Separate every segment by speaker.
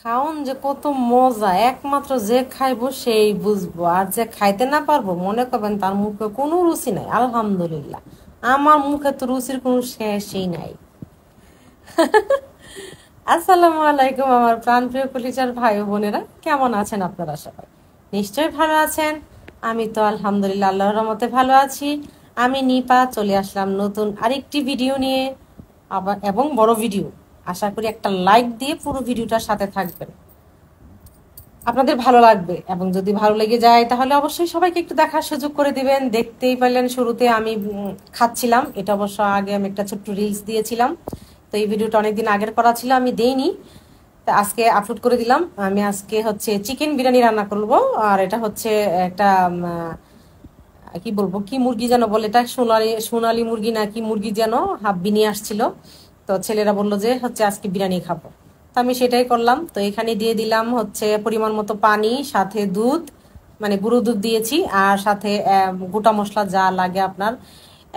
Speaker 1: খাওন যে কত মজা একমাত্র যে খাইবো সেই বুঝবো, আর যে খাইতে না পারবো মনে করবেন তার মুখে কোনো রুচি নাই। আলহামদুলিল্লাহ, আমার মুখে তো রুচির কোনো শেষই নাই। আসসালামু আলাইকুম আমার প্রাণপ্রিয় কলিজার ভাই ও বোনেরা, কেমন আছেন আপনারা সবাই? নিশ্চয়ই ভালো আছেন। আমি তো আলহামদুলিল্লাহ আল্লাহর রহমতে ভালো আছি। আমি নিপা চলে আসলাম নতুন আরেকটি ভিডিও নিয়ে, আবার এবং বড় ভিডিও। আশা করি একটা লাইক দিয়ে পুরো ভিডিওটার সাথে থাকবেন, আপনাদের ভালো লাগবে। এবং যদি ভালো লেগে যায় তাহলে অবশ্যই সবাইকে একটু দেখার সুযোগ করে দিবেন। দেখতেই পারলেন শুরুতে আমি খাচ্ছিলাম, এটা অবশ্য আগে আমি একটা ছোট্ট রিলস দিয়েছিলাম। তো এই ভিডিওটা অনেকদিন আগের করা ছিল, আমি দেইনি, তা আজকে আপলোড করে দিলাম। আমি আজকে হচ্ছে চিকেন বিরিয়ানি রান্না করব। আর এটা হচ্ছে একটা কি বলবো, কি মুরগি যেন বলে, এটা সোনালি সোনালি মুরগি না কি মুরগি যেন হাব্বি নিয়ে আসছিল। তো ছেলেরা বললো যে হচ্ছে আজকে বিরিয়ানি খাবো, তো আমি সেটাই করলাম। তো এখানে দিয়ে দিলাম হচ্ছে পরিমাণ মতো পানি, সাথে দুধ, মানে গুঁড়ো দুধ দিয়েছি, আর সাথে গোটা মশলা যা লাগে আপনার,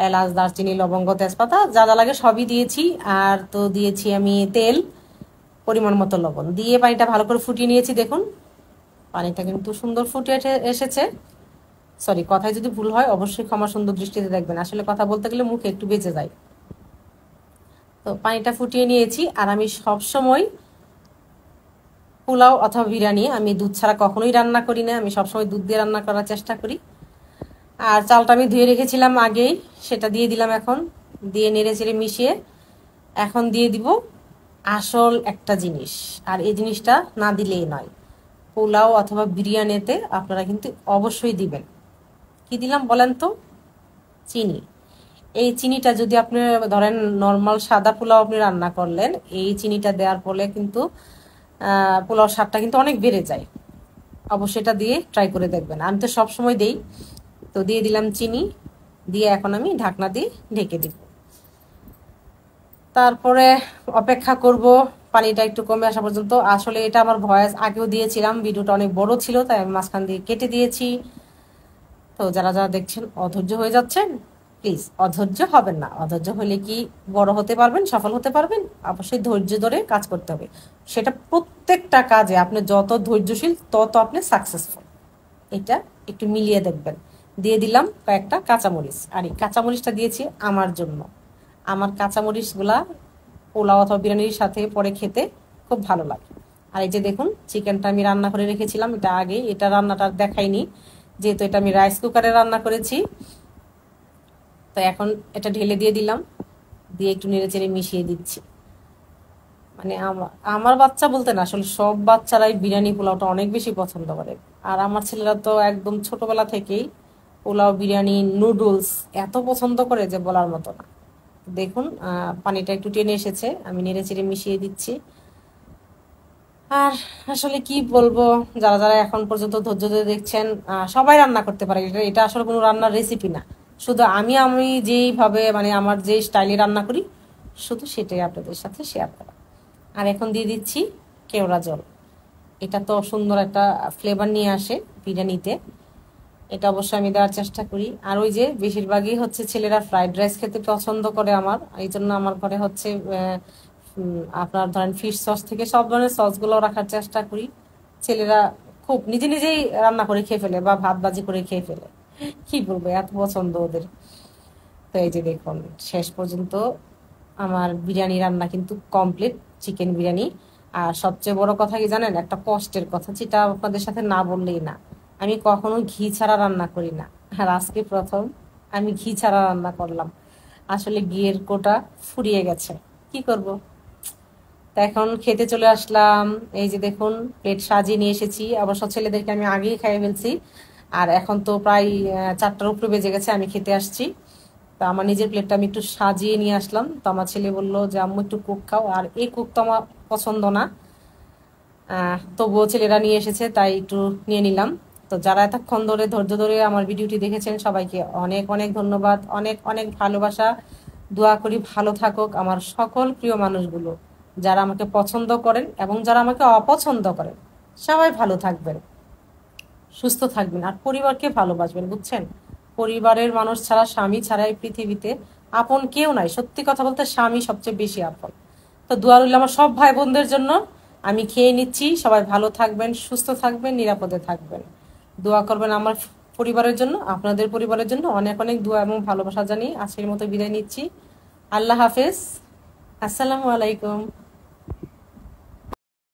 Speaker 1: এলাচ দারচিনি লবঙ্গ তেজপাতা যা যা লাগে সবই দিয়েছি। আর তো দিয়েছি আমি তেল, পরিমাণ মতো লবণ দিয়ে পানিটা ভালো করে ফুটিয়ে নিয়েছি। দেখুন পানিটা কিন্তু সুন্দর ফুটে এসেছে। সরি, কথায় যদি ভুল হয় অবশ্যই ক্ষমা সুন্দর দৃষ্টিতে দেখবেন, আসলে কথা বলতে গেলে মুখে একটু বেঁচে যায়। তো পানিটা ফুটিয়ে নিয়েছি। আর আমি সব সময় পোলাও অথবা বিরিয়ানি আমি দুধ ছাড়া কখনোই রান্না করি না, আমি সবসময় দুধ দিয়ে রান্না করার চেষ্টা করি। আর চালটা আমি ধুয়ে রেখেছিলাম আগেই, সেটা দিয়ে দিলাম এখন, দিয়ে নেড়ে চেড়ে মিশিয়ে এখন দিয়ে দিব আসল একটা জিনিস। আর এই জিনিসটা না দিলেই নয়, পোলাও অথবা বিরিয়ানিতে আপনারা কিন্তু অবশ্যই দিবেন। কি দিলাম বলেন তো? চিনি। এই চিনিটা যদি আপনি ধরেন নর্মাল সাদা পোলাও আপনি রান্না করলেন, এই চিনিটা দেওয়ার ফলে কিন্তু পোলাওর স্বাদটা কিন্তু অনেক বেড়ে যায়। অবশ্যই এটা দিয়ে ট্রাই করে দেখবেন, আমি তো সব সময় দেই। তো দিয়ে দিলাম চিনি, দিয়ে এখন আমি ঢাকনা দিয়ে ঢেকে দিব। তারপরে অপেক্ষা করব পানিটা একটু কমে আসা পর্যন্ত। আসলে এটা আমার ভয়েস আগেও দিয়েছিলাম, ভিডিওটা অনেক বড় ছিল তাই আমি মাঝখান দিয়ে কেটে দিয়েছি। তো যারা যারা দেখছেন অধৈর্য হয়ে যাচ্ছেন, প্লিজ অধৈর্য হবেন না। অধৈর্য হলে কি বড় হতে পারবেন, সফল হতে পারবেন? অবশ্যই ধৈর্য ধরে কাজ করতে হবে। সেটা প্রত্যেকটা কাজে আপনি যত ধৈর্যশীল তত আপনি সাকসেসফুল। এটা একটু মিলিয়ে দেখবেন। দিয়ে দিলাম কয়েকটা কাঁচামরিচ, আর এই কাঁচামরিচটা দিয়েছি আমার জন্য। আমার কাঁচামরিচগুলা পোলাও অথবা বিরিয়ানির সাথে পরে খেতে খুব ভালো লাগে। আর এই যে দেখুন চিকেনটা আমি রান্না করে রেখেছিলাম, এটা আগে, এটা রান্নাটা দেখাইনি যেহেতু এটা আমি রাইস কুকারে রান্না করেছি। তো এখন এটা ঢেলে দিয়ে দিলাম, দিয়ে একটু নেড়ে চেড়ে মিশিয়ে দিচ্ছি। মানে আমার বাচ্চা বলতে না, আসলে সব বাচ্চারাই বিরিয়ানি পোলাওটা অনেক বেশি পছন্দ করে। আর আমার ছেলেরা তো একদম ছোটবেলা থেকেই পোলাও বিরিয়ানি নুডলস এত পছন্দ করে যে বলার মতো না। দেখুন পানিটা একটু টেনে এসেছে, আমি নেড়ে চেড়ে মিশিয়ে দিচ্ছি। আর আসলে কি বলবো, যারা যারা এখন পর্যন্ত ধৈর্য ধরে দেখছেন, সবাই রান্না করতে পারে। এটা এটা আসলে কোনো রান্নার রেসিপি না, শুধু আমি আমি যেইভাবে মানে আমার যে স্টাইলে রান্না করি শুধু সেটাই আপনাদের সাথে শেয়ার করা। আর এখন দিয়ে দিচ্ছি কেওড়া জল। এটা তো সুন্দর একটা ফ্লেভার নিয়ে আসে বিরিয়ানিতে, এটা অবশ্যই আমি দেওয়ার চেষ্টা করি। আর ওই যে বেশিরভাগই হচ্ছে ছেলেরা ফ্রাইড রাইস খেতে পছন্দ করে আমার, এই জন্য আমার ঘরে হচ্ছে আপনার ধরেন ফিশ সস থেকে সব ধরনের সসগুলো রাখার চেষ্টা করি। ছেলেরা খুব নিজে নিজেই রান্না করে খেয়ে ফেলে বা ভাত ভাজি করে খেয়ে ফেলে, কি বলবো এত পছন্দ ওদের। তো এই যে দেখুন শেষ পর্যন্ত আমার বিরিয়ানি রান্না কিন্তু কমপ্লিট, চিকেন বিরিয়ানি। আর সবচেয়ে বড় কথা কি জানেন, একটা কষ্টের কথা যেটা আপনাদের সাথে না বললেই না, আমি কখনো ঘি ছাড়া রান্না করি না। আর আজকে প্রথম আমি ঘি ছাড়া রান্না করলাম। আসলে ঘিয়ের কোটা ফুরিয়ে গেছে, কি করব। তা এখন খেতে চলে আসলাম। এই যে দেখুন প্লেট সাজিয়ে নিয়ে এসেছি, অবশ্য ছেলেদেরকে আমি আগেই খাইয়ে ফেলছি। আর এখন তো প্রায় 4টার উপরে বেজে গেছে, আমি খেতে আসছি। তো আমার নিজের প্লেটটা আমি একটু সাজিয়ে নিয়ে আসলাম। তো আমার ছেলে বললো যে আম্মু একটু কুক খাও, আর এই কুক তো আমার পছন্দ না, তবুও ছেলেরা নিয়ে এসেছে তাই একটু নিয়ে নিলাম। তো যারা এতক্ষণ ধরে ধৈর্য ধরে আমার ভিডিওটি দেখেছেন সবাইকে অনেক অনেক ধন্যবাদ, অনেক অনেক ভালোবাসা। দোয়া করি ভালো থাকুক আমার সকল প্রিয় মানুষগুলো, যারা আমাকে পছন্দ করেন এবং যারা আমাকে অপছন্দ করেন। সবাই ভালো থাকবেন, সুস্থ থাকবেন, আর পরিবারকে ভালোবাসবেন, বুঝছেন? পরিবারের মানুষ ছাড়া, স্বামী ছাড়া এই পৃথিবীতে আপন কেউ নাই। সত্যি কথা বলতে স্বামী সবচেয়ে বেশি আপন। তো দোয়া রইল আমার সব ভাই বোনদের জন্য, আমি খেয়ে নিচ্ছি। সবাই ভালো থাকবেন, সুস্থ থাকবেন, নিরাপদে থাকবেন। দোয়া করবেন আমার পরিবারের জন্য, আপনাদের পরিবারের জন্য। অনেক অনেক দোয়া এবং ভালোবাসা জানিয়ে আজকের মতো বিদায় নিচ্ছি। আল্লাহ হাফেজ। আসসালামু আলাইকুম।